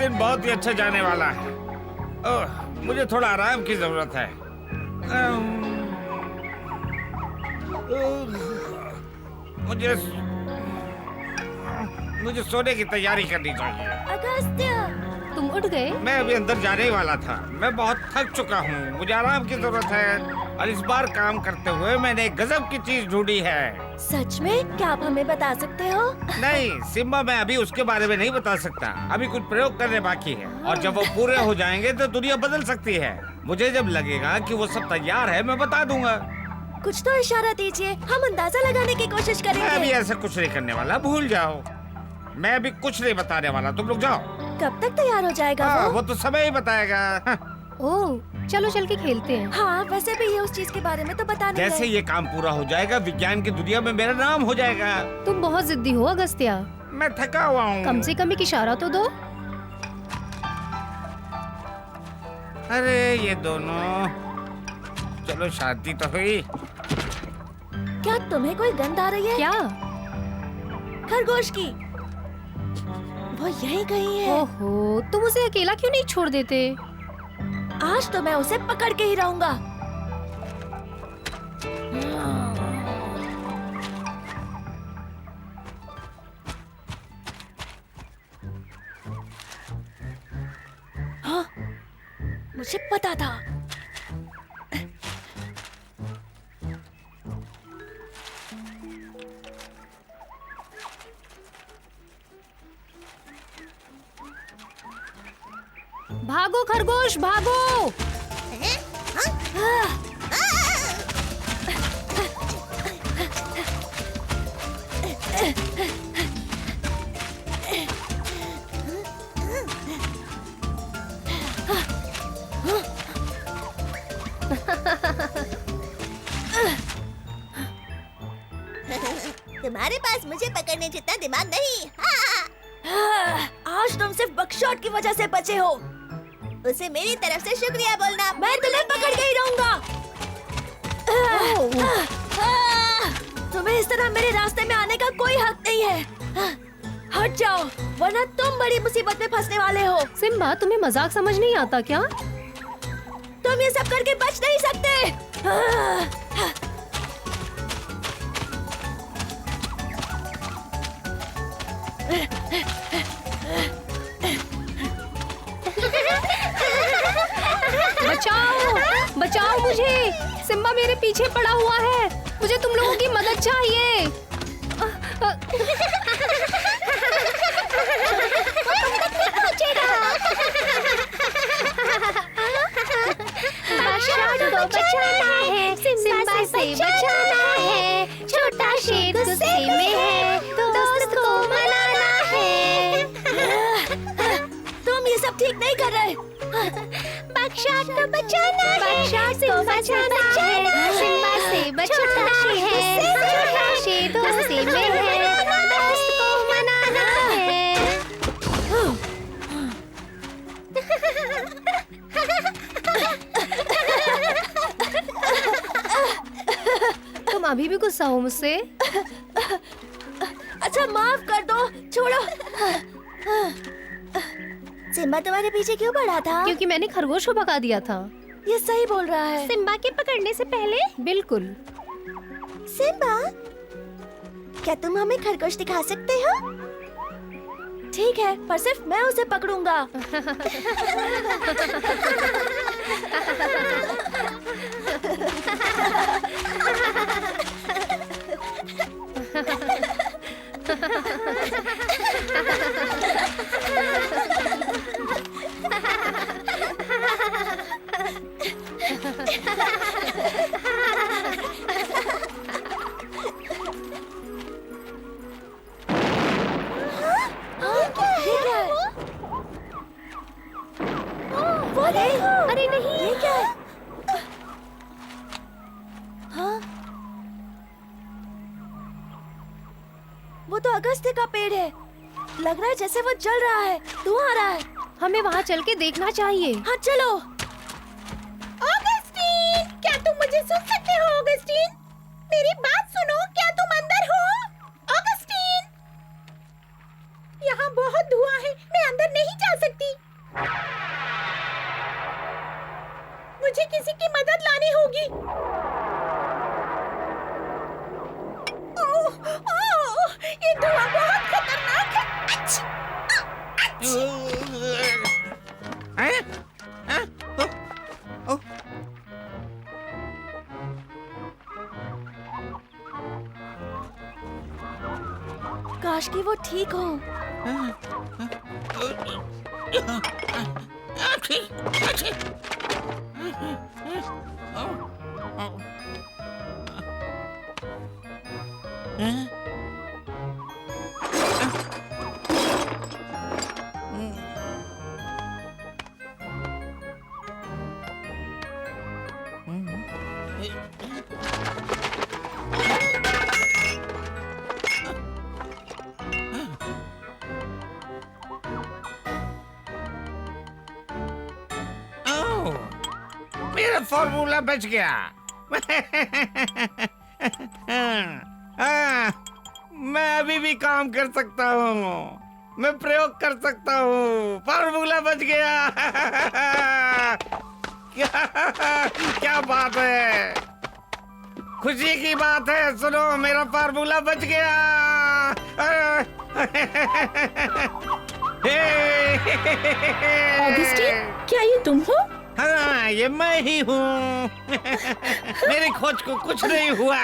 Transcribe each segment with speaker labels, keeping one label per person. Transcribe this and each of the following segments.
Speaker 1: दिन बहुत ही अच्छा जाने वाला है। ओह, मुझे थोड़ा आराम की जरूरत है। मुझे सोने की तैयारी करनी चाहिए।
Speaker 2: अगस्त्य, तुम उठ गए?
Speaker 1: मैं अभी अंदर जाने ही वाला था। मैं बहुत थक चुका हूँ, मुझे आराम की जरूरत है। और इस बार काम करते हुए मैंने एक गजब की चीज ढूंढी है।
Speaker 2: सच में? क्या आप हमें बता सकते हो?
Speaker 1: नहीं सिम्बा, मैं अभी उसके बारे में नहीं बता सकता। अभी कुछ प्रयोग करने बाकी है और जब वो पूरे हो जाएंगे तो दुनिया बदल सकती है। मुझे जब लगेगा कि वो सब तैयार है मैं बता दूंगा।
Speaker 2: कुछ तो इशारा दीजिए, हम अंदाजा लगाने की कोशिश
Speaker 1: मैं
Speaker 2: करेंगे।
Speaker 1: अभी ऐसा कुछ नहीं करने वाला, भूल जाओ। मैं अभी कुछ नहीं बताने वाला, तुम लोग जाओ।
Speaker 2: कब तक तैयार हो जाएगा
Speaker 1: वो तो समय ही बताएगा।
Speaker 3: ओह, चलो चल के खेलते हैं।
Speaker 2: हाँ, वैसे भी ये उस चीज के बारे में तो बता नहीं
Speaker 1: जैसे
Speaker 2: रहे।
Speaker 1: ये काम पूरा हो जाएगा विज्ञान की दुनिया में मेरा नाम हो जाएगा।
Speaker 3: तुम बहुत जिद्दी हो अगस्त्या।
Speaker 1: मैं थका हुआ हूँ।
Speaker 3: कम से कम एक इशारा तो दो।
Speaker 1: अरे ये दोनों, चलो शांति तो हुई।
Speaker 2: क्या तुम्हें कोई गंध आ रही है?
Speaker 3: क्या?
Speaker 2: खरगोश की। वो यहीं कहीं है।
Speaker 3: ओहो, तुम उसे अकेला क्यों नहीं छोड़ देते?
Speaker 2: आज तो मैं उसे पकड़ के ही रहूंगा। हाँ, मुझे पता था।
Speaker 3: भागो खरगोश, भागो!
Speaker 4: तुम्हारे पास मुझे पकड़ने जितना दिमाग नहीं।
Speaker 2: आज तुम सिर्फ बकशॉट की वजह से बचे हो।
Speaker 4: उसे मेरी तरफ से शुक्रिया बोलना।
Speaker 2: मैं तुम्हें पकड़ के ही रहूंगा। तुम्हें इस तरह मेरे रास्ते में आने का कोई हक नहीं है। हट जाओ, वरना तुम बड़ी मुसीबत में फंसने वाले हो।
Speaker 3: सिम्बा, तुम्हें मजाक समझ नहीं आता क्या?
Speaker 2: तुम ये सब करके बच नहीं सकते।
Speaker 3: बचाओ, बचाओ मुझे! सिम्बा मेरे पीछे पड़ा हुआ है। मुझे तुम लोगों की मदद चाहिए।
Speaker 4: बकशॉट को बचाना है, सिम्बा से बचाना है। छोटा शेर गुस्से में है, दोस्त को मनाना है।
Speaker 2: तुम ये सब ठीक नहीं कर रहे।
Speaker 4: बकशॉट को बचाना है, बकशॉट को बचाना है। सिम्बा से बचाना है, छोटा शेर गुस्से में है, दोस्त को मनाना है।
Speaker 3: तुम अभी भी गुस्सा हो मुझसे?
Speaker 2: अच्छा माफ कर दो, छोड़ो।
Speaker 4: सिम्बा तुम्हारे पीछे क्यों पड़ा था?
Speaker 3: क्योंकि मैंने खरगोश को भगा दिया था।
Speaker 2: ये सही बोल रहा है।
Speaker 4: सिम्बा के पकड़ने से पहले?
Speaker 3: बिल्कुल।
Speaker 4: सिम्बा, क्या तुम हमें खरगोश दिखा सकते हो?
Speaker 2: ठीक है, पर सिर्फ मैं उसे पकड़ूंगा।
Speaker 4: अरे नहीं,
Speaker 2: ये क्या है? हाँ? वो तो अगस्त्य का पेड़ है। लग रहा है जैसे वो जल रहा है, धुआं आ रहा है।
Speaker 3: हमें वहाँ चल के देखना चाहिए।
Speaker 2: हाँ चलो।
Speaker 4: ऑगस्टीन, क्या तुम मुझे सुन सकते हो? ऑगस्टीन, मेरी बात सुनो, क्या तुम अंदर हो? ऑगस्टीन, यहाँ बहुत धुआं है, मैं अंदर नहीं जा सकती।
Speaker 2: काश कि वो ठीक हो।
Speaker 1: मेरा फॉर्मूला बच गया। मैं अभी भी काम कर सकता हूँ, मैं प्रयोग कर सकता हूँ। फॉर्मूला बच गया। क्या बात है, खुशी की बात है। सुनो, मेरा फार्मूला बच गया।
Speaker 5: ऑगस्टीन, क्या ये तुम हो?
Speaker 1: हाँ, ये मैं ही हूँ। मेरी खोज को कुछ नहीं हुआ।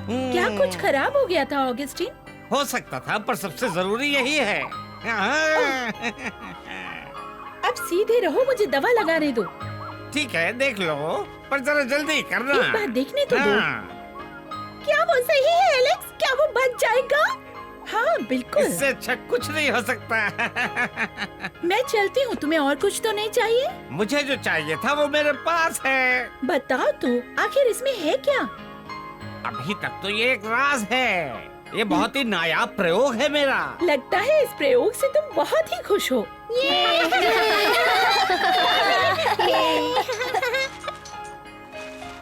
Speaker 5: क्या कुछ खराब हो गया था ऑगस्टीन?
Speaker 1: हो सकता था, पर सबसे जरूरी यही है।
Speaker 5: अब सीधे रहो, मुझे दवा लगाने दो।
Speaker 1: ठीक है, देख लो, पर जरा जल्दी करना।
Speaker 5: एक बार देखने तो दो।
Speaker 1: हाँ,
Speaker 5: क्या वो सही है एलेक्स? क्या वो बच जाएगा? हाँ बिल्कुल।
Speaker 1: इससे अच्छा कुछ नहीं हो सकता।
Speaker 5: मैं चलती हूँ, तुम्हें और कुछ तो नहीं चाहिए?
Speaker 1: मुझे जो चाहिए था वो मेरे पास है।
Speaker 5: बताओ तो, आखिर इसमें है क्या?
Speaker 1: अभी तक तो ये एक राज है। ये बहुत ही नायाब प्रयोग है मेरा।
Speaker 5: लगता है इस प्रयोग से तुम बहुत ही खुश हो।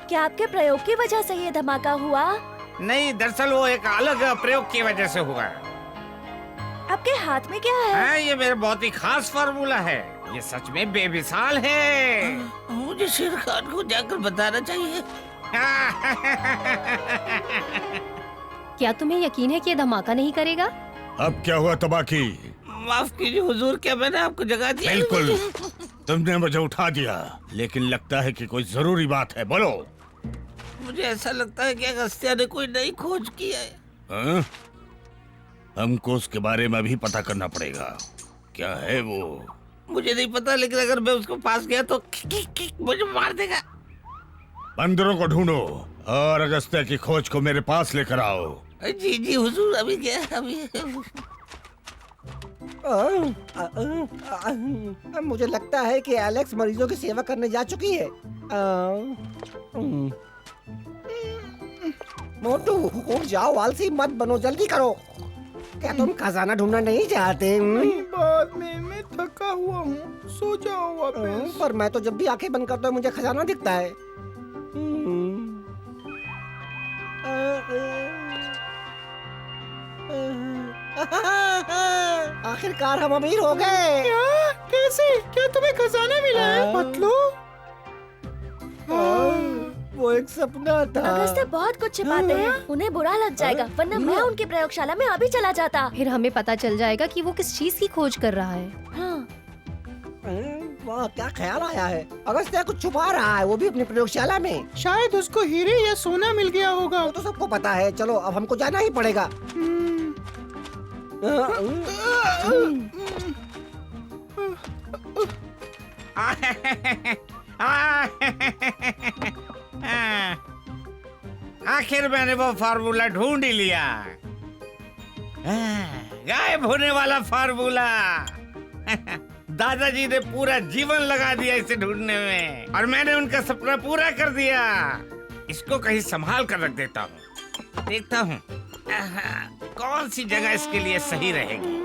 Speaker 2: क्या आपके प्रयोग की वजह से ये धमाका हुआ?
Speaker 1: नहीं, दरअसल वो एक अलग प्रयोग की वजह से हुआ।
Speaker 2: आपके हाथ में क्या है?
Speaker 1: हाँ, ये मेरा बहुत ही खास फार्मूला है। ये सच में बेमिसाल है।
Speaker 6: मुझे शेर खान को जाकर बताना चाहिए।
Speaker 3: क्या तुम्हें यकीन है कि ये धमाका नहीं करेगा?
Speaker 7: अब क्या हुआ तबाकी?
Speaker 6: माफ कीजिए हुजूर, क्या मैंने आपको जगा दिया?
Speaker 7: बिल्कुल, तुमने मुझे उठा दिया, लेकिन लगता है कि कोई जरूरी बात है। बोलो।
Speaker 6: मुझे ऐसा लगता है कि अगस्त्या ने कोई नई खोज की है।
Speaker 7: हाँ? हमको उसके बारे में भी पता करना पड़ेगा। क्या है वो?
Speaker 6: मुझे नहीं पता, लेकिन अगर मैं उसको पास गया तो मुझे मार देगा।
Speaker 7: बंदरों को ढूंढो और अगस्त्या की खोज को मेरे पास लेकर आओ।
Speaker 6: जी जी हुजूर, अभी क्या अभी।
Speaker 8: मुझे लगता है कि एलेक्स मरीजों की सेवा करने जा चुकी है। मोटू, उठ जाओ, आलसी मत बनो, जल्दी करो। क्या तुम खजाना ढूंढना नहीं चाहते?
Speaker 9: बाद में मैं थका हुआ हूँ, सो जाओ वापस।
Speaker 8: पर मैं तो जब भी आंखें बंद करता हूँ मुझे खजाना दिखता है। आखिरकार हम अमीर हो गए।
Speaker 9: क्या? कैसे? क्या तुम्हें खजाना मिला है पतलू?
Speaker 8: वो एक सपना था।
Speaker 2: अगस्त्या बहुत कुछ छिपाते हैं, उन्हें बुरा लग जाएगा, वरना मैं उनकी प्रयोगशाला में अभी चला जाता।
Speaker 3: फिर हमें पता चल जाएगा कि वो किस चीज की खोज कर रहा है।
Speaker 2: हाँ।
Speaker 8: वाह, क्या ख्याल आया है। अगस्त्या कुछ छुपा रहा है, वो भी अपनी प्रयोगशाला में।
Speaker 9: शायद उसको हीरे या सोना मिल गया होगा।
Speaker 8: वो तो सबको पता है। चलो, अब हमको जाना ही पड़ेगा।
Speaker 1: आखिर मैंने वो फार्मूला ढूंढ ही लिया। गायब होने वाला फार्मूला। दादाजी ने पूरा जीवन लगा दिया इसे ढूंढने में, और मैंने उनका सपना पूरा कर दिया। इसको कहीं संभाल कर रख देता हूँ। देखता हूँ कौन सी जगह इसके लिए सही रहेगी।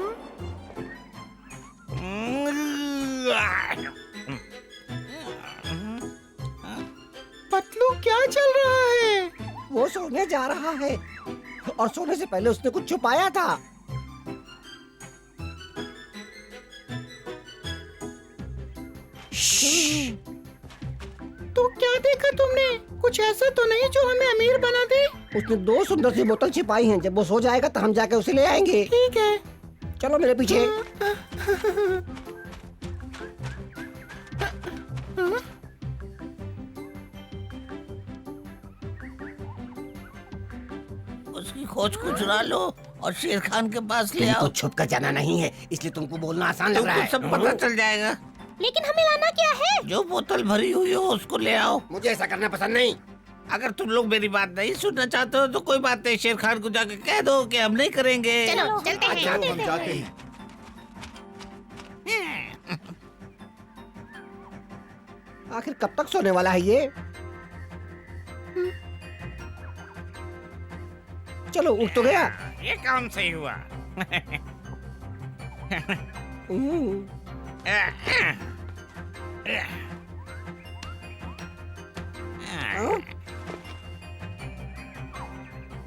Speaker 9: पतलू, क्या चल रहा है?
Speaker 8: वो सोने जा रहा है, और सोने से पहले उसने कुछ छुपाया था।
Speaker 9: तो क्या देखा तुमने? कुछ ऐसा तो नहीं जो हमें अमीर बना दे?
Speaker 8: उसने 2 सुंदर सी बोतल छिपाई हैं। जब वो सो जाएगा तो हम जाके उसे ले आएंगे।
Speaker 9: ठीक है,
Speaker 8: चलो मेरे पीछे।
Speaker 6: उसकी खोज को चुरा लो। और शेर खान के पास ले
Speaker 8: तुमको
Speaker 6: आओ।
Speaker 8: छुप कर जाना नहीं है, इसलिए तुमको बोलना आसान लग रहा
Speaker 6: तुमको
Speaker 8: है।
Speaker 6: सब पता चल जाएगा।
Speaker 4: लेकिन हमें लाना क्या है?
Speaker 6: जो बोतल भरी हुई हो उसको ले आओ।
Speaker 8: मुझे ऐसा करना पसंद नहीं।
Speaker 6: अगर तुम लोग मेरी बात नहीं सुनना चाहते हो तो कोई बात नहीं, शेर खान को जाके कह दो कि हम नहीं करेंगे।
Speaker 4: चलो चलते हैं।
Speaker 9: चलो हम जाते हैं।
Speaker 8: आखिर कब तक सोने वाला है ये? चलो उठ तो गया।
Speaker 1: ये काम सही हुआ।
Speaker 8: हम्म,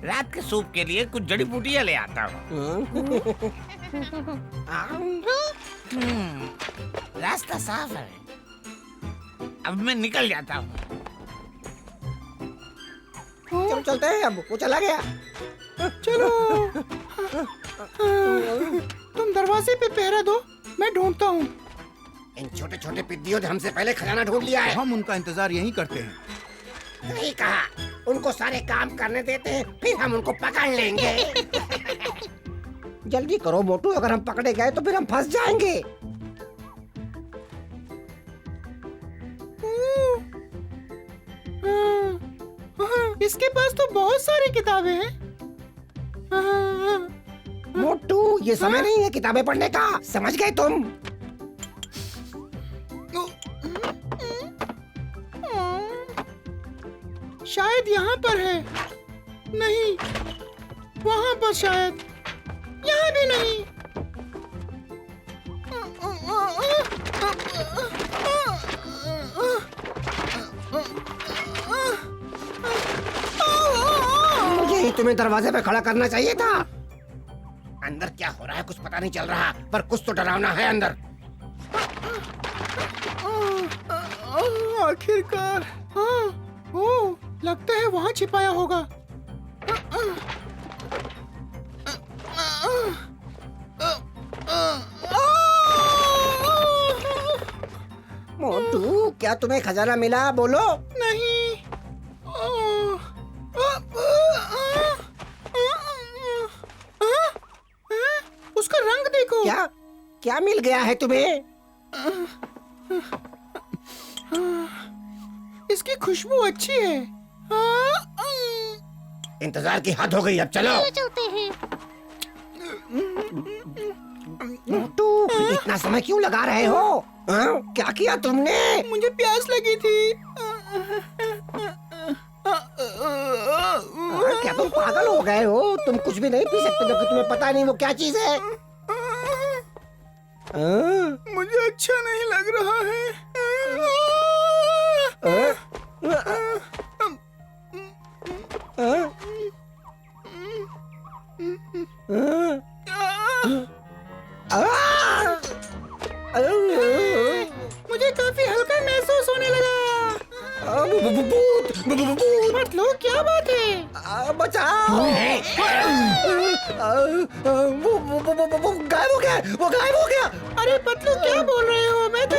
Speaker 1: रात के सूप के लिए कुछ जड़ी बूटियां ले आता हूँ। रास्ता साफ है, अब मैं निकल जाता हूँ।
Speaker 8: चलो चलते हैं, अब वो चला गया।
Speaker 9: चलो तुम दरवाजे पे पहरा दो, मैं ढूंढता हूँ।
Speaker 8: इन छोटे छोटे पिद्दियों ने हमसे पहले खजाना ढूंढ लिया है।
Speaker 9: हम उनका इंतजार यहीं करते हैं।
Speaker 8: नहीं कहा, उनको सारे काम करने देते हैं, फिर हम उनको पकड़ लेंगे। जल्दी करो मोटू, अगर हम पकड़े गए तो फिर हम फंस जाएंगे।
Speaker 9: इसके पास तो बहुत सारी किताबें हैं।
Speaker 8: मोटू, ये समय नहीं है किताबें पढ़ने का, समझ गए तुम?
Speaker 9: शायद यहाँ पर है। नहीं, वहाँ पर शायद। यहाँ भी नहीं।
Speaker 8: मुझे ही तुम्हें दरवाजे पे खड़ा करना चाहिए था। अंदर क्या हो रहा है कुछ पता नहीं चल रहा, पर कुछ तो डरावना है अंदर।
Speaker 9: आखिरकार, हाँ, ओ, लगता है वहाँ छिपाया होगा।
Speaker 8: मोटू, क्या तुम्हें खजाना मिला? बोलो।
Speaker 9: नहीं। उसका रंग देखो।
Speaker 8: क्या क्या मिल गया है तुम्हें?
Speaker 9: इसकी खुशबू अच्छी है।
Speaker 8: इंतजार की हद हो गई, अब चलो।
Speaker 4: चलते हैं।
Speaker 8: मोटू, इतना समय क्यों लगा रहे हो? हाँ? क्या किया तुमने?
Speaker 9: मुझे प्यास लगी थी।
Speaker 8: क्या तुम पागल हो गए हो? तुम कुछ भी नहीं पी सकते जबकि तुम्हें पता नहीं वो क्या चीज है।
Speaker 9: मुझे अच्छा नहीं लग रहा है। मुझे काफी हल्का महसूस होने लगा। मतलब क्या बात है?
Speaker 8: बचाओ! वो गायब हो गया, वो गायब हो गया।
Speaker 9: अरे पतलू, क्या बोल रहे हो? मैं तो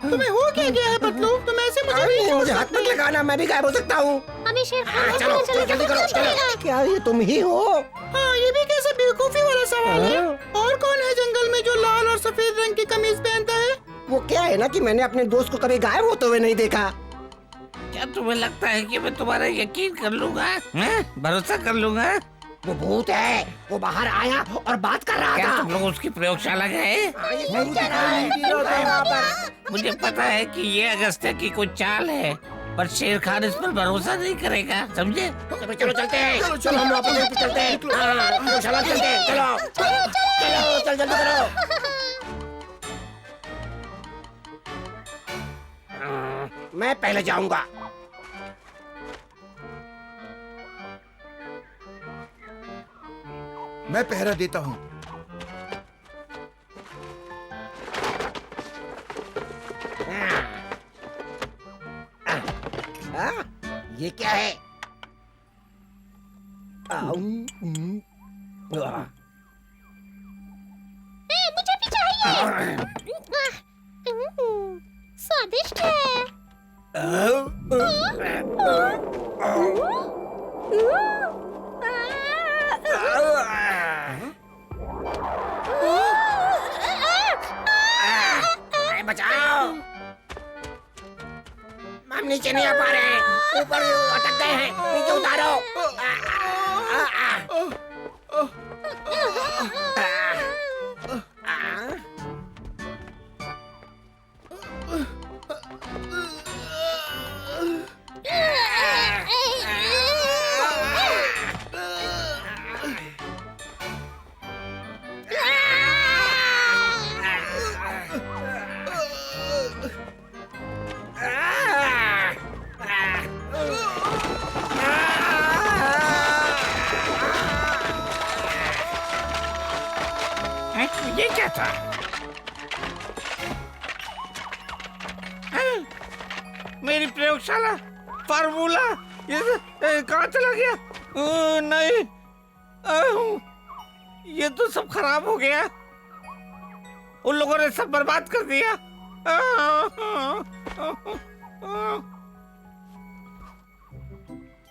Speaker 9: तुम्हें हो क्या गया है पतलू? तुम ऐसे मुझे नहीं
Speaker 8: मुझे हाथ मत लगाना, मैं भी गायब हो सकता हूँ।
Speaker 4: हमें शेर खान
Speaker 8: चलो जल्दी करो, चलो। क्या ये तुम ही हो?
Speaker 9: हाँ, ये भी कैसे बेवकूफी वाला सवाल है। और कौन है जंगल में जो लाल और सफेद रंग की कमीज पहनता है?
Speaker 8: वो क्या है ना कि मैंने अपने दोस्त को कभी गायब होते हुए नहीं देखा।
Speaker 6: क्या तुम्हें लगता है कि मैं तुम्हारा यकीन कर लूंगा? भरोसा कर लूंगा?
Speaker 8: वो भूत है, वो बाहर आया और बात कर रहा
Speaker 6: क्या
Speaker 8: था।
Speaker 6: तुम लोग उसकी प्रयोगशाला गए?
Speaker 8: ये सही कह रहा है।
Speaker 6: मुझे पता है कि ये अगस्त्य की कोई चाल है, पर शेर खान इस पर भरोसा नहीं करेगा, समझे?
Speaker 8: चलो चलते हैं, चलो हम वापस वहीं पे चलते हैं। हाँ, प्रयोगशाला चलते हैं, चलो चलो, चल जल्दी करो। मैं पहले जाऊंगा।
Speaker 9: मैं पहरा देता हूँ।
Speaker 8: ये क्या है?
Speaker 4: मुझे भी चाहिए। स्वादिष्ट है।
Speaker 8: बचाओ, हम नीचे नहीं आ पा रहे हैं, ऊपर अटक गए हैं, नीचे उतारो।
Speaker 1: ये क्या था? मेरी प्रयोगशाला, फार्मूला, ये कहाँ चला गया? नहीं, ये तो सब खराब हो गया। उन लोगों ने सब बर्बाद कर दिया।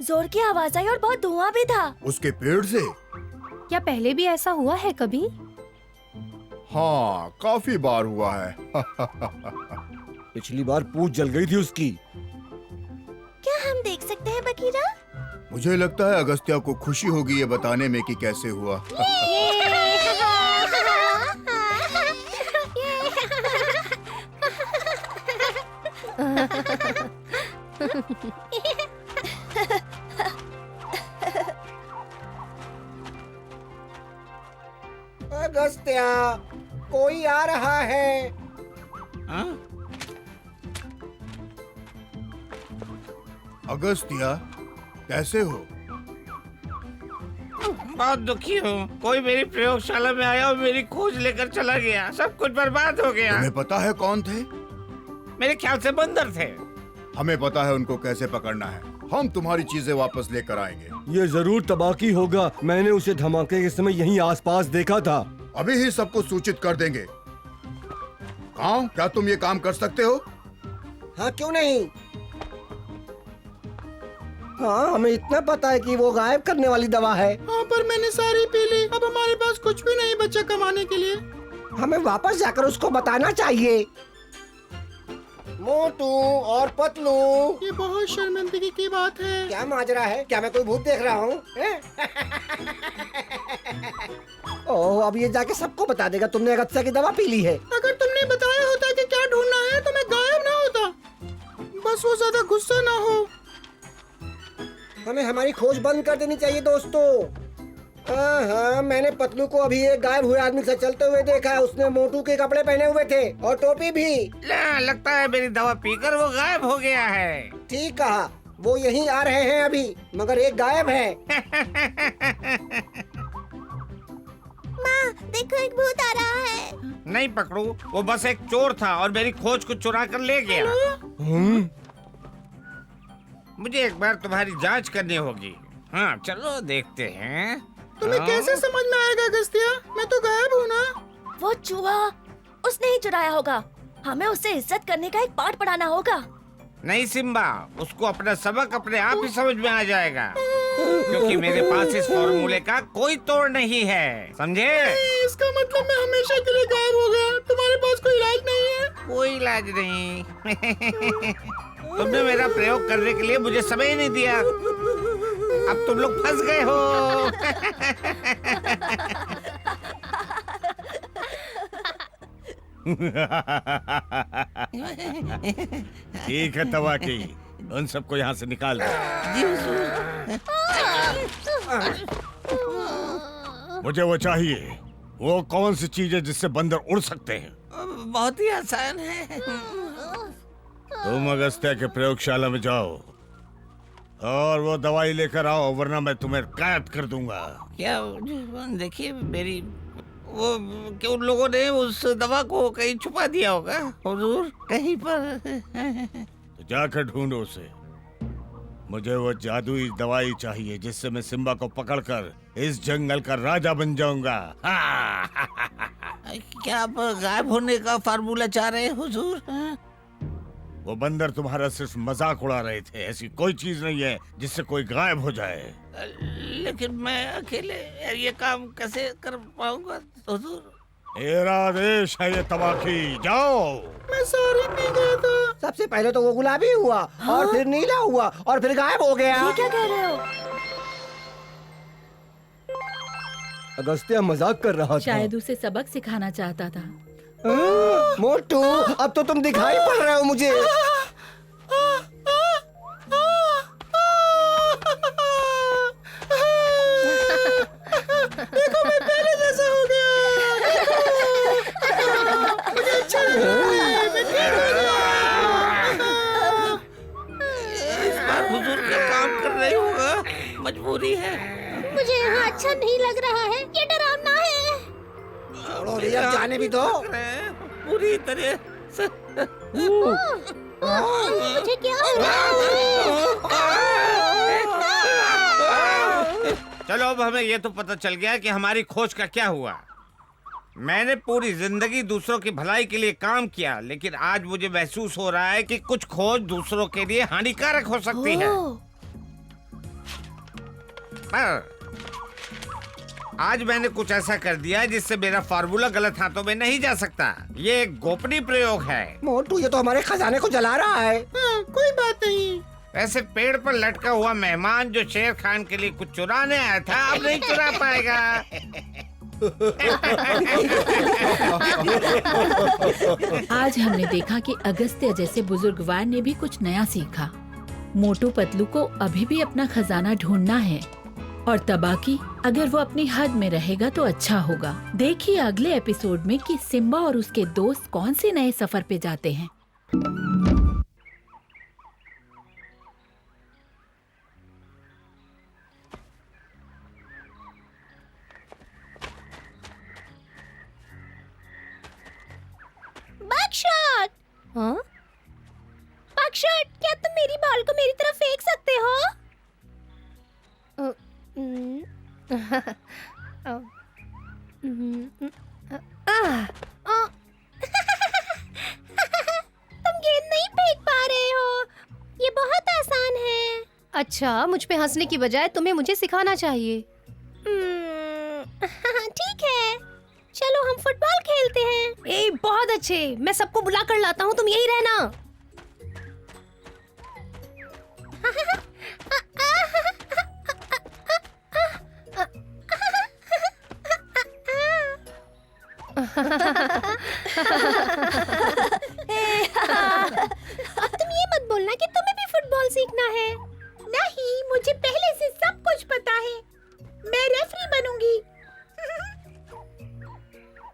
Speaker 2: जोर की आवाज आई और बहुत धुआं भी था।
Speaker 10: उसके पेड़ से?
Speaker 3: क्या पहले भी ऐसा हुआ है कभी?
Speaker 10: हाँ, काफी बार हुआ है।
Speaker 11: पिछली बार पूंछ जल गई थी उसकी।
Speaker 2: क्या हम देख सकते हैं बकीरा?
Speaker 10: मुझे लगता है अगस्त्या को खुशी होगी ये बताने में कि कैसे हुआ।
Speaker 8: अगस्त्या, कोई आ रहा है।
Speaker 10: अगस्त्या, कैसे हो?
Speaker 1: बहुत दुखी हूँ। कोई मेरी प्रयोगशाला में आया और मेरी खोज लेकर चला गया। सब कुछ बर्बाद हो गया।
Speaker 10: तुम्हें पता है कौन थे?
Speaker 1: मेरे ख्याल से बंदर थे।
Speaker 10: हमें पता है उनको कैसे पकड़ना है। हम तुम्हारी चीजें वापस लेकर आएंगे।
Speaker 11: ये जरूर तबाही होगा। मैंने उसे धमाके के समय यहीं आसपास देखा था।
Speaker 10: अभी ही सबको सूचित कर देंगे। हाँ, क्या तुम ये काम कर सकते हो?
Speaker 8: हाँ, क्यों नहीं। हाँ, हमें इतना पता है कि वो गायब करने वाली दवा है।
Speaker 9: हाँ, पर मैंने सारी पी ली। अब हमारे पास कुछ भी नहीं बचा कमाने के लिए।
Speaker 8: हमें वापस जाकर उसको बताना चाहिए। मोटू और पतलू,
Speaker 9: ये बहुत शर्मिंदगी की बात है।
Speaker 8: क्या माजरा है? क्या मैं कोई भूत देख रहा हूँ? ओह, अब ये जाके सबको बता देगा तुमने अगस्त्या की दवा पी ली है।
Speaker 9: अगर तुमने बताया होता कि क्या ढूंढना है तो मैं गायब ना होता। बस वो ज्यादा गुस्सा ना हो।
Speaker 8: हमें हमारी खोज बंद कर देनी चाहिए दोस्तों। हाँ, मैंने पतलू को अभी एक गायब हुए आदमी से चलते हुए देखा है। उसने मोटू के कपड़े पहने हुए थे और टोपी भी।
Speaker 1: लगता है मेरी दवा पीकर वो गायब हो गया है।
Speaker 8: ठीक कहा, वो यहीं आ रहे हैं अभी, मगर एक गायब है।
Speaker 2: माँ, देखो एक भूत आ रहा है।
Speaker 1: नहीं पकड़ू, वो बस एक चोर था और मेरी खोज को चुरा कर ले गया। मुझे एक बार तुम्हारी जांच करनी होगी। हाँ, चलो देखते हैं।
Speaker 9: तुम्हें कैसे समझ में आएगा अगस्त्या? मैं तो गायब हूँ ना।
Speaker 2: वो चूहा उसने ही चुराया होगा। हमें उससे इज्जत करने का एक पाठ पढ़ाना होगा।
Speaker 1: नहीं सिम्बा, उसको अपना सबक अपने आप ही समझ में आ जाएगा, क्योंकि मेरे पास इस फॉर्मूले का कोई तोड़ नहीं है, समझे?
Speaker 9: इसका मतलब मैं हमेशा के लिए गायब हो गया। तुम्हारे पास कोई इलाज नहीं है?
Speaker 1: कोई इलाज नहीं। तुमने मेरा प्रयोग करने के लिए मुझे समय नहीं दिया। अब तुम लोग फंस गए हो।
Speaker 7: ठीक है तवाकी, उन सबको यहाँ से निकाल दो। मुझे वो चाहिए। वो कौन सी चीज है जिससे बंदर उड़ सकते हैं?
Speaker 6: बहुत ही आसान है।
Speaker 7: तुम अगस्त्या के प्रयोगशाला में जाओ और वो दवाई लेकर आओ, वरना मैं तुम्हें कैद कर दूंगा।
Speaker 6: क्या? देखिए मेरी वो कि उन लोगों ने उस दवा को कहीं छुपा दिया होगा हुजूर, कहीं पर।
Speaker 7: तो जाकर ढूंढो उसे। मुझे वो जादुई दवाई चाहिए जिससे मैं सिम्बा को पकड़कर इस जंगल का राजा बन जाऊंगा।
Speaker 6: क्या आप गायब होने का फार्मूला चाह रहे हैं हुजूर?
Speaker 7: वो बंदर तुम्हारा सिर्फ मजाक उड़ा रहे थे। ऐसी कोई चीज नहीं है जिससे कोई गायब हो जाए।
Speaker 6: लेकिन मैं अकेले ये काम कैसे कर पाऊंगा हुजूर?
Speaker 7: मेरा आदेश है ये तबाकी, जाओ।
Speaker 9: मैं सॉरी पी गया था।
Speaker 8: सबसे पहले तो वो गुलाबी हुआ, और फिर नीला हुआ, और फिर गायब हो गया।
Speaker 2: ये क्या कह रहे हो?
Speaker 11: अगस्त्या मजाक कर रहा था।
Speaker 5: शायद उसे सबक सिखाना चाहता था।
Speaker 8: मोटू, अब तो तुम दिखाई पड़ रहे हो मुझे।
Speaker 9: देखो मैं पहले जैसा हो गया। मुझे अच्छा लग रहा है, मैं ठीक हो गया।
Speaker 6: इस बार हुजूर का काम कर रही होगा, मजबूरी है।
Speaker 4: मुझे यहाँ अच्छा नहीं लग रहा है, ये डरावना है।
Speaker 8: छोड़ो रे, अब जाने भी दो।
Speaker 6: पूरी तरह से
Speaker 4: मुझे क्या हो रहा है?
Speaker 1: चलो अब हमें ये तो पता चल गया कि हमारी खोज का क्या हुआ। मैंने पूरी जिंदगी दूसरों की भलाई के लिए काम किया, लेकिन आज मुझे महसूस हो रहा है कि कुछ खोज दूसरों के लिए हानिकारक हो सकती है। पर आज मैंने कुछ ऐसा कर दिया जिससे मेरा फार्मूला गलत हाथों में नहीं जा सकता। ये एक गोपनीय प्रयोग है।
Speaker 8: मोटू, ये तो हमारे खजाने को जला रहा है।
Speaker 9: हाँ, कोई बात नहीं।
Speaker 1: ऐसे पेड़ पर लटका हुआ मेहमान जो शेर खान के लिए कुछ चुराने आया था, अब नहीं चुरा पाएगा।
Speaker 5: आज हमने देखा कि अगस्त्य जैसे बुजुर्गवार ने भी कुछ नया सीखा। मोटू पतलू को अभी भी अपना खजाना ढूंढना है, और तबाकी अगर वो अपनी हद में रहेगा तो अच्छा होगा। देखिए अगले एपिसोड में कि सिम्बा और उसके दोस्त कौन से नए सफर पे जाते हैं।
Speaker 4: बकशॉट! हाँ? बकशॉट, क्या तुम मेरी बॉल को मेरी तरफ फेंक सकते हो? तुम गेंद नहीं फेंक पा रहे हो। ये बहुत आसान है।
Speaker 3: अच्छा, मुझ पे हंसने की बजाय तुम्हें मुझे सिखाना चाहिए।
Speaker 4: ठीक है, चलो हम फुटबॉल खेलते हैं।
Speaker 3: ए, बहुत अच्छे। मैं सबको बुला कर लाता हूँ, तुम यही रहना।
Speaker 4: अब तुम ये मत बोलना कि तुम्हें भी फुटबॉल सीखना है।
Speaker 5: नहीं, मुझे पहले से सब कुछ पता है। मैं रेफरी बनूंगी।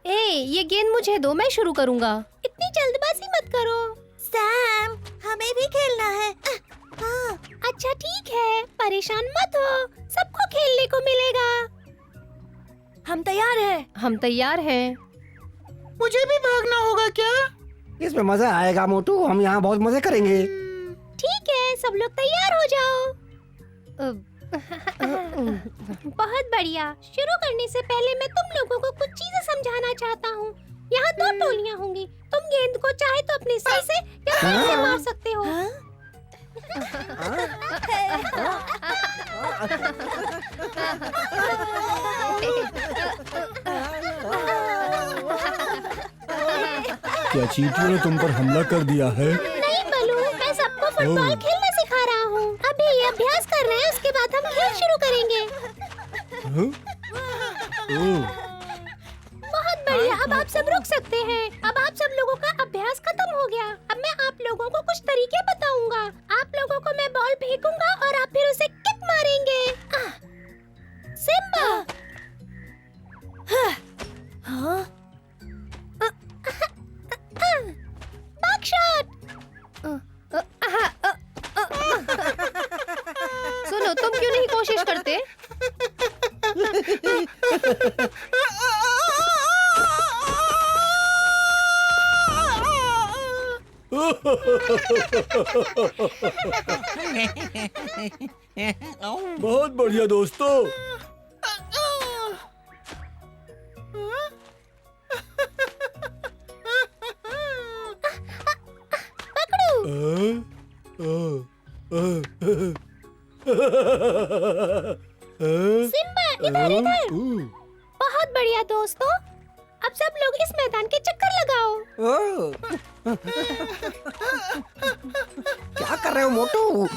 Speaker 3: ए, ये गेंद मुझे दो, मैं शुरू करूँगा।
Speaker 4: इतनी जल्दबाजी मत करो।
Speaker 2: सैम, हमें भी खेलना है। हाँ।
Speaker 4: अच्छा ठीक है, परेशान मत हो, सबको खेलने को मिलेगा।
Speaker 2: हम तैयार हैं।
Speaker 3: हम तैयार हैं।
Speaker 9: मुझे भी भागना होगा क्या?
Speaker 8: इसमें मजा आएगा मोटू, हम यहाँ बहुत मजे करेंगे।
Speaker 4: ठीक है, सब लोग तैयार हो जाओ। बहुत बढ़िया। शुरू करने से पहले मैं तुम लोगों को कुछ चीजें समझाना चाहता हूँ। यहाँ दो टोलियाँ होंगी। तुम गेंद को चाहे तो अपने सर से या पैर से मार सकते हो।
Speaker 11: क्या चींटियों ने तुम पर हमला कर दिया है?
Speaker 4: नहीं बलू, मैं सबको फुटबॉल खेलना सिखा रहा हूँ। अभी ये अभ्यास कर रहे हैं, उसके बाद हम खेल शुरू करेंगे। बहुत बढ़िया, अब आप सब रुक सकते हैं। अब आप सब लोगों का अभ्यास खत्म हो गया। अब मैं आप लोगों को कुछ तरीके बताऊंगा। आप लोगों को मैं बॉल फेंकूंगा और आप फिर उसे किक मारेंगे। सिम्बा!
Speaker 2: हाँ?
Speaker 4: बकशॉट!
Speaker 3: सुनो, तुम क्यों नहीं कोशिश करते?
Speaker 11: बहुत बढ़िया दोस्तों।
Speaker 4: पकड़ो! गया दोस्तों। अब सब लोग इस मैदान के चक्कर लगाओ।
Speaker 8: क्या कर रहे हो मोटू?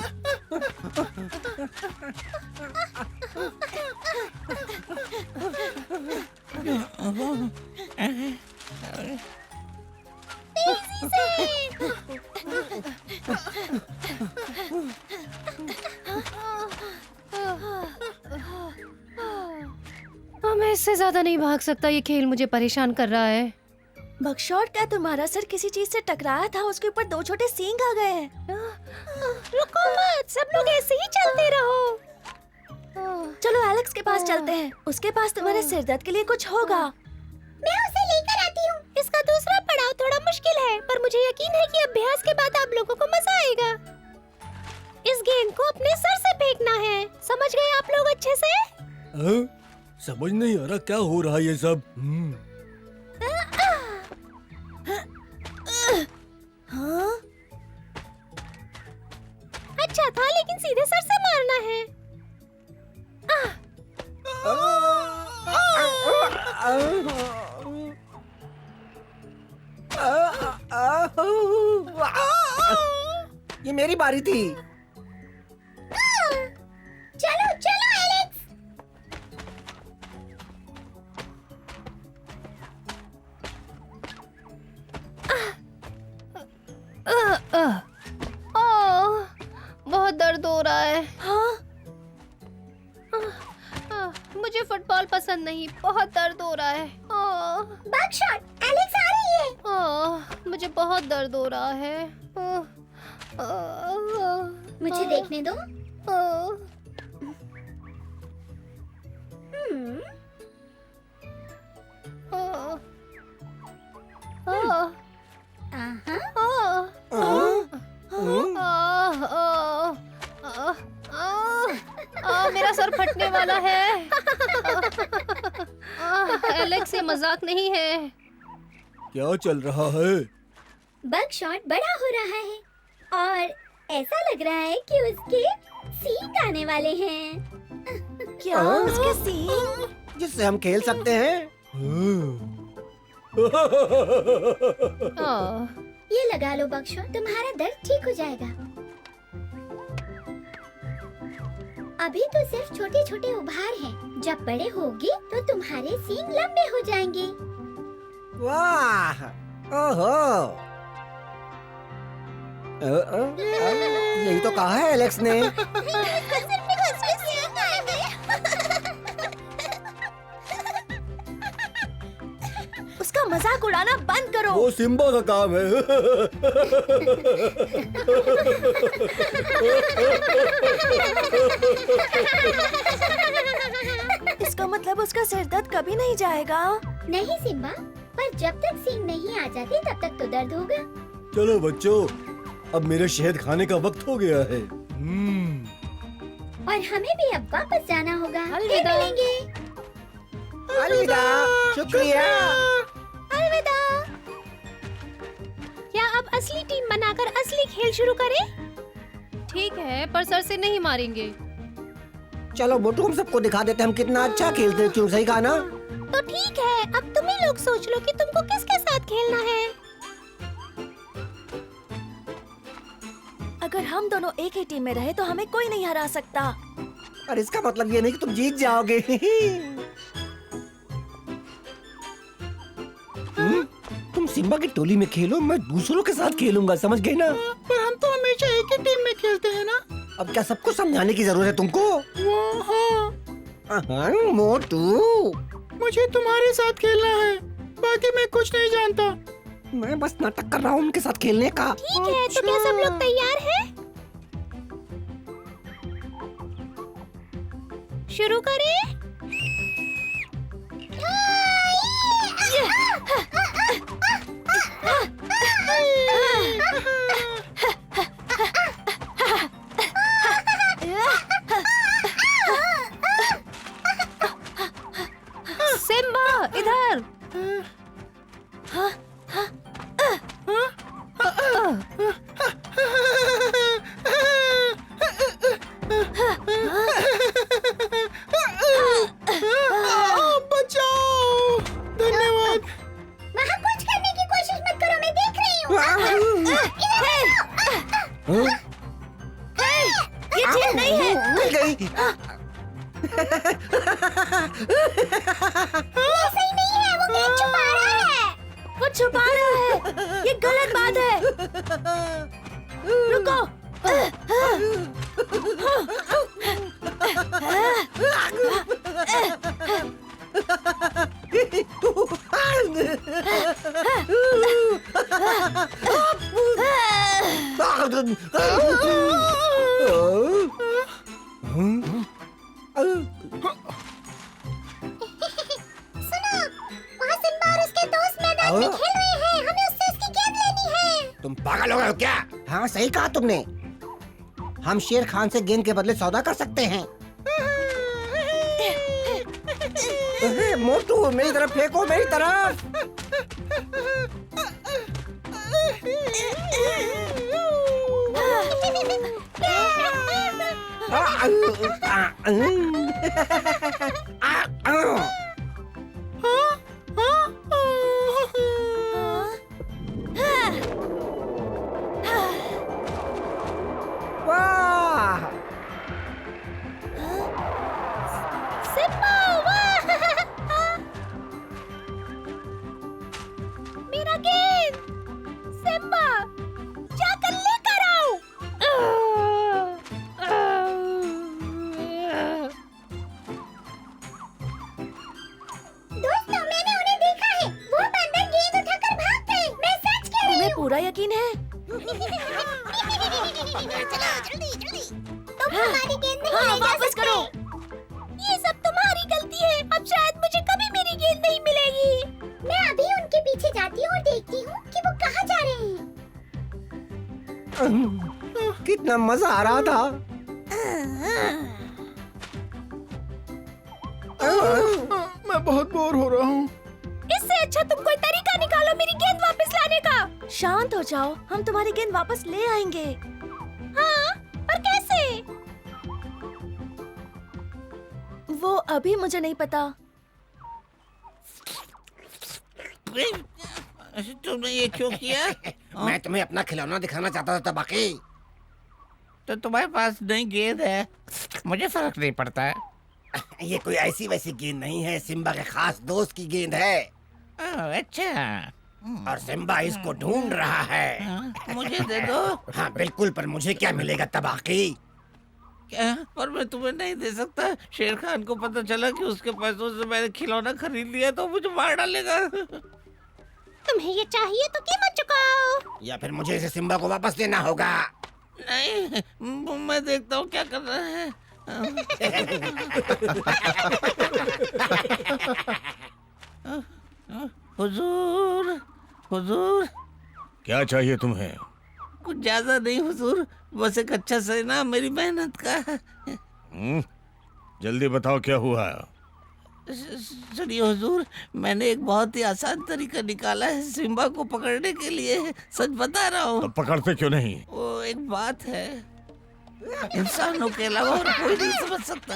Speaker 3: मैं इससे ज्यादा नहीं भाग सकता, ये खेल मुझे परेशान कर रहा है।
Speaker 2: बगशॉट, क्या तुम्हारा सर किसी चीज से टकराया था? उसके ऊपर 2 छोटे सींग आ गए हैं।
Speaker 4: रुको मत, सब लोग ऐसे ही चलते रहो।
Speaker 2: चलो एलेक्स के पास चलते हैं, उसके पास तुम्हारे सिर दर्द के लिए कुछ होगा।
Speaker 4: मैं उसे लेकर आती हूँ। इसका दूसरा पड़ाव थोड़ा मुश्किल है, पर मुझे यकीन है कि अभ्यास के बाद आप लोगों को मजा आएगा। इस गेंद को अपने सर से फेंकना है, समझ गए आप लोग अच्छे से?
Speaker 11: समझ नहीं आ रहा क्या हो रहा है ये सब।
Speaker 2: हाँ?
Speaker 4: अच्छा था, लेकिन सीधे सर से मारना है।
Speaker 8: ये मेरी बारी थी।
Speaker 4: चलो चलो एलेक्स।
Speaker 3: बहुत दर्द हो रहा है।
Speaker 2: हाँ?
Speaker 3: मुझे फुटबॉल पसंद नहीं, बहुत दर्द हो रहा है।
Speaker 4: बगशॉट, एलेक्स आ रही है।
Speaker 3: मुझे बहुत दर्द हो रहा है।
Speaker 4: मुझे देखने दो।
Speaker 3: मेरा सर फटने वाला है। एलेक्स, ये मजाक नहीं है।
Speaker 11: क्या चल रहा है?
Speaker 4: बगशॉट बड़ा हो रहा है और ऐसा लग रहा है कि उसके सींग आने वाले हैं।
Speaker 2: क्या उसके सींग?
Speaker 8: जिससे हम खेल सकते हैं।
Speaker 4: ये लगा लो बगशॉट, तुम्हारा दर्द ठीक हो जाएगा। अभी तो सिर्फ छोटे छोटे उभार हैं। जब बड़े होगी तो तुम्हारे सींग लंबे हो जाएंगे।
Speaker 8: वाह, ओहो, यही तो कहा है एलेक्स ने।
Speaker 2: उसका मजाक उड़ाना बंद करो।
Speaker 11: वो सिम्बा का काम है।
Speaker 2: इसका मतलब उसका सिर दर्द कभी नहीं जाएगा।
Speaker 4: नहीं सिम्बा, पर जब तक सींग नहीं आ जाती तब तक तो दर्द होगा।
Speaker 11: चलो बच्चों, अब मेरे शहद खाने का वक्त हो गया है।
Speaker 4: और हमें भी अब वापस जाना होगा। फिर
Speaker 3: अलविदा।
Speaker 4: मिलेंगे।
Speaker 8: अलविदा, शुक्रिया।
Speaker 4: अलविदा। क्या अब असली टीम बनाकर असली खेल शुरू करें?
Speaker 3: ठीक है, पर सर से नहीं मारेंगे।
Speaker 8: चलो मोटू, हम सबको दिखा देते हैं हम कितना अच्छा खेलते हैं। क्यों, सही कहा ना?
Speaker 4: तो ठीक है, अब तुम ही लोग सोच लो कि तुमको किसके साथ खेलना है।
Speaker 2: अगर हम दोनों एक ही टीम में रहे तो हमें कोई नहीं हरा सकता।
Speaker 8: और इसका मतलब ये नहीं कि तुम जीत जाओगे। तुम सिम्बा की टोली में खेलो, मैं दूसरों के साथ खेलूंगा, समझ गए ना?
Speaker 9: पर हम तो हमेशा एक ही टीम में खेलते हैं ना।
Speaker 8: अब क्या सबको समझाने की जरूरत है तुमको? हाँ, मोटू,
Speaker 9: मुझे तुम्हारे साथ खेलना है, बाकी मैं कुछ नहीं जानता।
Speaker 8: मैं बस नाटक कर रहा हूँ उनके साथ खेलने का।
Speaker 4: ठीक है, तो क्या सब लोग तैयार हैं? शुरू करें?
Speaker 3: सिम्बा, इधर।
Speaker 9: बचाओ।
Speaker 2: ये ठीक नहीं है।
Speaker 8: मिल गई।
Speaker 4: ये सही नहीं है, वो गेंद छुपा रहा है।
Speaker 2: वो छुपा रहा है, ये गलत बात है। रुको।
Speaker 4: सुनो, वहाँ सिम्बा और उसके दोस्त मैदान में खेल रहे हैं। हमें उससे उसकी गेंद लेनी है।
Speaker 8: तुम पागल हो गए हो क्या? हाँ सही कहा तुमने। हम शेर खान से गेंद के बदले सौदा कर सकते हैं। मोटू मेरी तरफ फेंको, मेरी तरफ। वाह!
Speaker 4: सिम्बा, वाह! मेरा गेंद। सिम्बा, जाकर लेकर आओ। दोस्तों, मैंने उन्हें देखा है। वो बंदर गेंद उठाकर भाग गए। मैं सच कह रही
Speaker 2: तुम्हें
Speaker 4: हूँ।
Speaker 2: पूरा यकीन है?
Speaker 4: चलो जल्दी जल्दी। तुम हमारी गेंद नहीं ले जा
Speaker 2: वापस
Speaker 4: सकते।
Speaker 2: करो।
Speaker 4: ये सब तुम्हारी गलती है। अब शायद मुझे कभी मेरी गेंद नहीं मिलेगी। मैं अभी उनके पीछे जाती हूँ और देखती हूँ कि वो कहाँ जा रहे हैं।
Speaker 8: कितना मजा आ रहा था।
Speaker 9: मैं बहुत बोर हो रहा हूँ।
Speaker 2: इससे अच्छा तुम कोई तरीका निकालो मेरी गेंद वापस लाने का। शांत हो जाओ, हम तुम्हारी गेंद वापस ले आएंगे।
Speaker 4: हाँ, पर कैसे?
Speaker 2: वो अभी मुझे नहीं पता।
Speaker 6: तुमने ये क्यों किया?
Speaker 8: मैं तुम्हें अपना खिलौना दिखाना चाहता था बाकी।
Speaker 6: तो तुम्हारे पास नई गेंद है, मुझे फर्क नहीं पड़ता है।
Speaker 8: ये कोई ऐसी वैसी गेंद नहीं है, सिम्बा के खास दोस्त की गेंद है।
Speaker 6: अच्छा,
Speaker 8: और सिम्बा इसको ढूंढ रहा है।
Speaker 6: मुझे दे दो।
Speaker 8: हाँ बिल्कुल, पर मुझे क्या मिलेगा तबाकी?
Speaker 6: क्या? पर मैं तुम्हें नहीं दे सकता। शेर खान को पता चला कि उसके पैसों से मैंने खिलौना खरीद लिया तो मुझे मार डालेगा।
Speaker 4: तुम्हें ये चाहिए तो कीमत चुकाओ।
Speaker 8: या फिर मुझे इसे सिम्बा को वापस देना होगा।
Speaker 6: नहीं, मैं देखता हूँ क्या कर रहा है। हुजूर, हुजूर।
Speaker 7: क्या चाहिए तुम्हें?
Speaker 6: कुछ ज्यादा नहीं हुजूर, बस एक अच्छा सहना मेरी मेहनत का।
Speaker 7: जल्दी बताओ क्या हुआ?
Speaker 6: सुनिए हुजूर, मैंने एक बहुत ही आसान तरीका निकाला है सिम्बा को पकड़ने के लिए। सच बता रहा हूँ।
Speaker 7: तो पकड़ते क्यों नहीं?
Speaker 6: वो एक बात है, इंसानों के अलावा और कोई नहीं समझ सकता।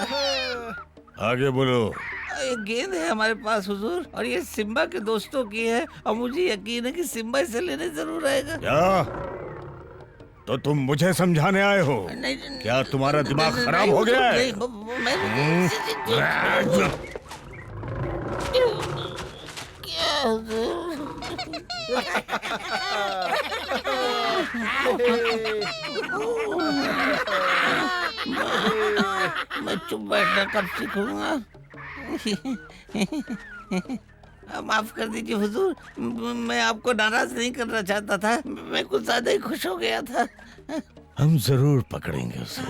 Speaker 7: आगे बोलो।
Speaker 6: एक गेंद है हमारे पास हुजूर, और ये सिम्बा के दोस्तों की है, और मुझे यकीन है कि सिम्बा इसे लेने जरूर आएगा।
Speaker 7: क्या? तो तुम मुझे समझाने आए हो?
Speaker 6: नहीं,
Speaker 7: क्या तुम्हारा दिमाग खराब हो गया है?
Speaker 6: क्या हुजूर? मैं चुप बैठना कब सीखूंगा? माफ कर दीजिए हुजूर, मैं आपको नाराज नहीं करना चाहता था। मैं कुछ ज्यादा ही खुश हो गया था।
Speaker 7: हम जरूर पकड़ेंगे उसे।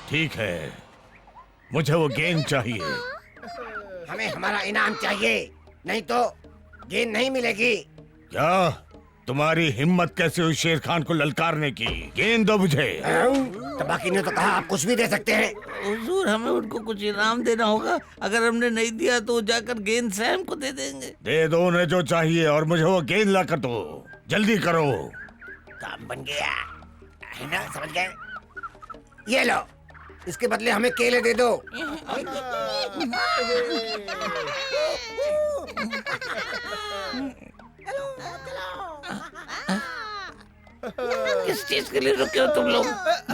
Speaker 7: ठीक है, मुझे वो गेंद चाहिए।
Speaker 8: हमें हमारा इनाम चाहिए, नहीं तो गेंद नहीं मिलेगी।
Speaker 7: क्या? तुम्हारी हिम्मत कैसे हुई शेर खान को ललकारने की? गेंद दो मुझे।
Speaker 8: तबाकी ने तो कहा आप कुछ भी दे सकते हैं।
Speaker 6: हुजूर, हमें उनको कुछ इनाम देना होगा। अगर हमने नहीं दिया तो जाकर गेंद सैम को दे देंगे।
Speaker 7: दे दो उन्हें जो चाहिए और मुझे वो गेंद ला कर दो। जल्दी करो।
Speaker 8: काम बन गया है ना, समझ गए? ये लो, इसके बदले हमें केले दे दो।
Speaker 6: किस चीज के लिए रुके हो तुम लोग?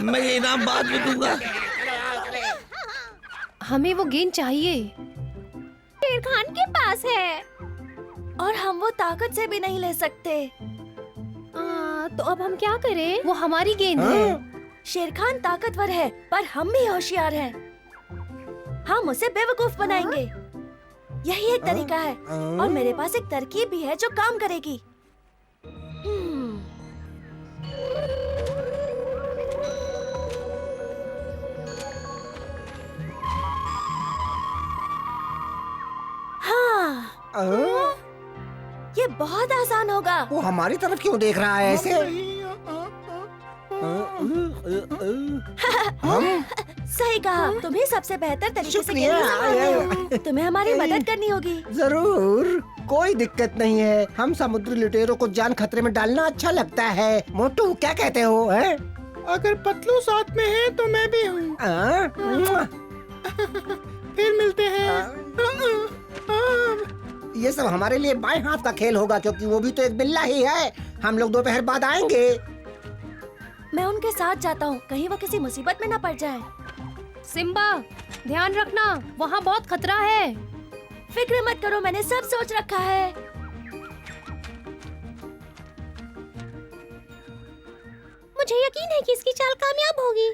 Speaker 6: मैं ये इनाम बाद में दूंगा।
Speaker 3: हमें वो गेंद चाहिए।
Speaker 4: शेर खान के पास है
Speaker 2: और हम वो ताकत से भी नहीं ले सकते।
Speaker 3: तो अब हम क्या करें? वो हमारी गेंद है।
Speaker 2: शेर खान ताकतवर है पर हम भी होशियार हैं। हम उसे बेवकूफ बनाएंगे। यही एक तरीका है और मेरे पास एक तरकीब भी है जो काम करेगी। हाँ, ये बहुत आसान होगा।
Speaker 8: वो हमारी तरफ क्यों देख रहा है ऐसे?
Speaker 2: सही कहा, तुम्हें सबसे बेहतर तरीके से खेलना सिखाते हो। तुम्हें हमारी मदद करनी होगी।
Speaker 8: जरूर, कोई दिक्कत नहीं है। हम समुद्री लुटेरों को जान खतरे में डालना अच्छा लगता है। मोटू, क्या कहते हो? है?
Speaker 9: अगर पतलू साथ में है तो मैं भी हूँ। फिर मिलते हैं।
Speaker 8: ये सब हमारे लिए बाएं हाथ का खेल होगा क्योंकि वो भी तो एक बिल्ला ही है। हम लोग दोपहर बाद आएंगे।
Speaker 2: मैं उनके साथ जाता हूँ, कहीं वो किसी मुसीबत में न पड़ जाए।
Speaker 3: सिम्बा, ध्यान रखना, वहाँ बहुत खतरा है।
Speaker 2: फिक्र मत करो, मैंने सब सोच रखा है।
Speaker 4: मुझे यकीन है कि इसकी चाल कामयाब होगी।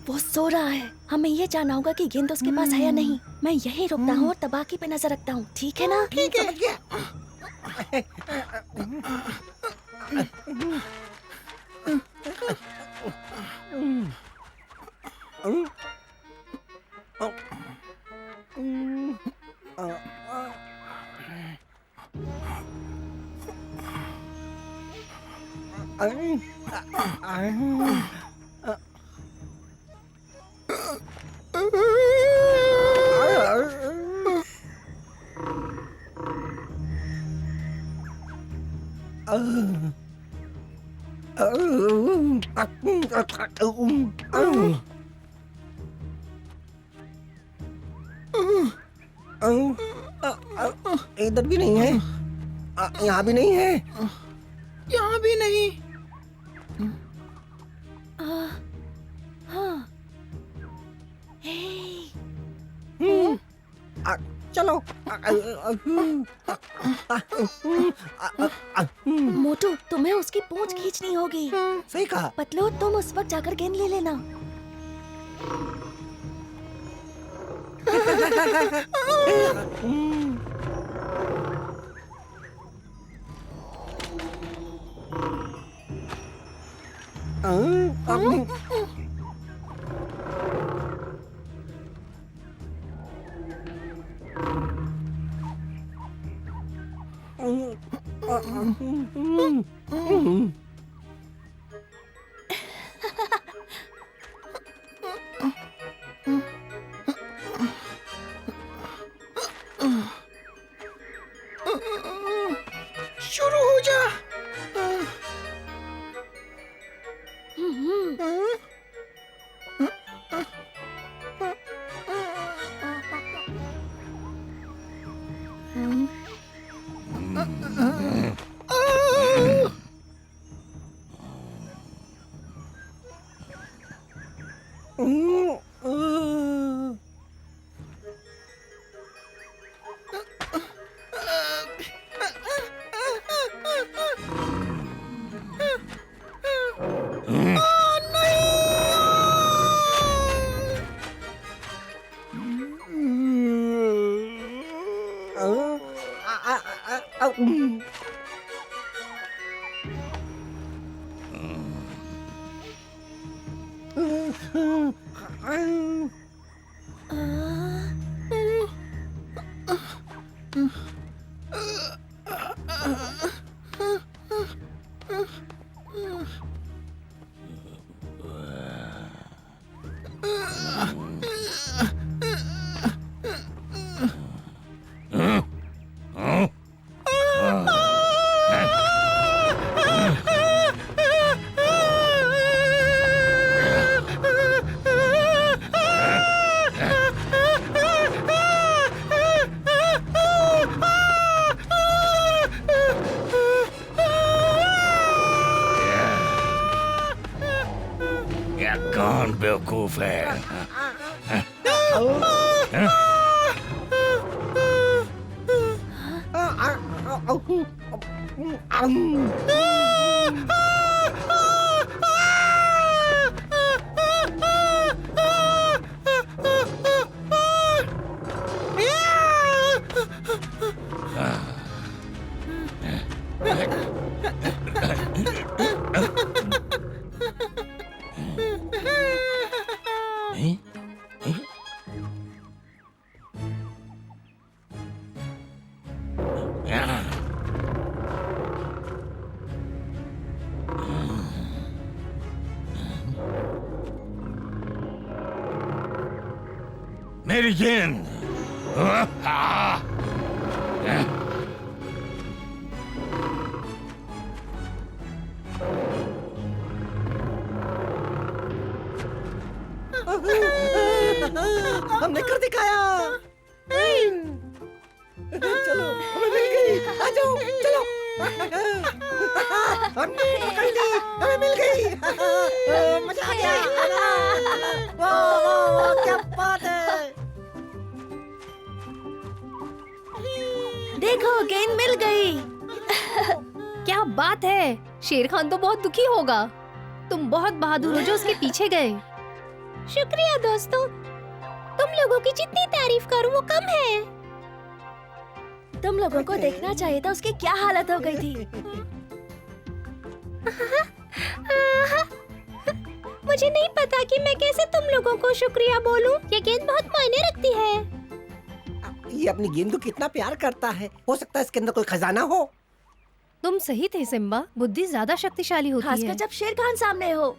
Speaker 2: वो सो रहा है। हमें ये जानना होगा कि गेंद उसके पास है या नहीं। मैं यहीं रुकता हूँ और तबाकी पे नजर रखता हूँ, ठीक है ना?
Speaker 8: ठीक है, समझ गया। इधर भी नहीं है, यहाँ भी नहीं है,
Speaker 9: यहाँ भी नहीं।
Speaker 8: चलो।
Speaker 2: मोटू, तुम्हें उसकी पूंछ खींचनी होगी।
Speaker 8: सही कहा।
Speaker 2: पतलू, तुम उस वक्त जाकर गेंद ले लेना।
Speaker 9: शुरू हो जा।
Speaker 1: क्या कौन बेवकूफ है? मेरी गेंद।
Speaker 8: हमने कर दिखाया। चलो हमें मिल गई, आ जाओ चलो। हमने पकड़ ली, हमें मिल गई। मजा आ गया। वाह वाह क्या बात है।
Speaker 2: देखो गेंद मिल गई।
Speaker 3: क्या बात है, शेर खान तो बहुत दुखी होगा। तुम बहुत बहादुर हो जो उसके पीछे गए।
Speaker 4: शुक्रिया दोस्तों, तुम लोगों की जितनी तारीफ करूं वो कम है।
Speaker 2: तुम लोगों को देखना चाहिए था उसकी क्या हालत हो गई थी।
Speaker 4: मुझे नहीं पता कि मैं कैसे तुम लोगों को शुक्रिया बोलूं। ये गेंद बहुत मायने रखती है।
Speaker 8: ये अपनी गेंद को कितना प्यार करता है। हो सकता है इसके अंदर कोई खजाना हो।
Speaker 3: तुम सही थे सिम्बा, बुद्धि ज्यादा शक्तिशाली होती
Speaker 2: खासकर
Speaker 3: है।
Speaker 2: जब शेर खान सामने हो।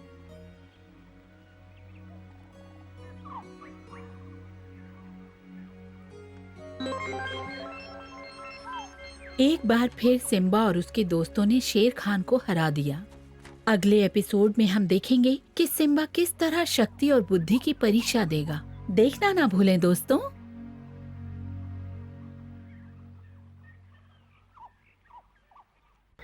Speaker 5: एक बार फिर सिम्बा और उसके दोस्तों ने शेर खान को हरा दिया। अगले एपिसोड में हम देखेंगे कि सिम्बा किस तरह शक्ति और बुद्धि की परीक्षा देगा। देखना ना भूलें दोस्तों।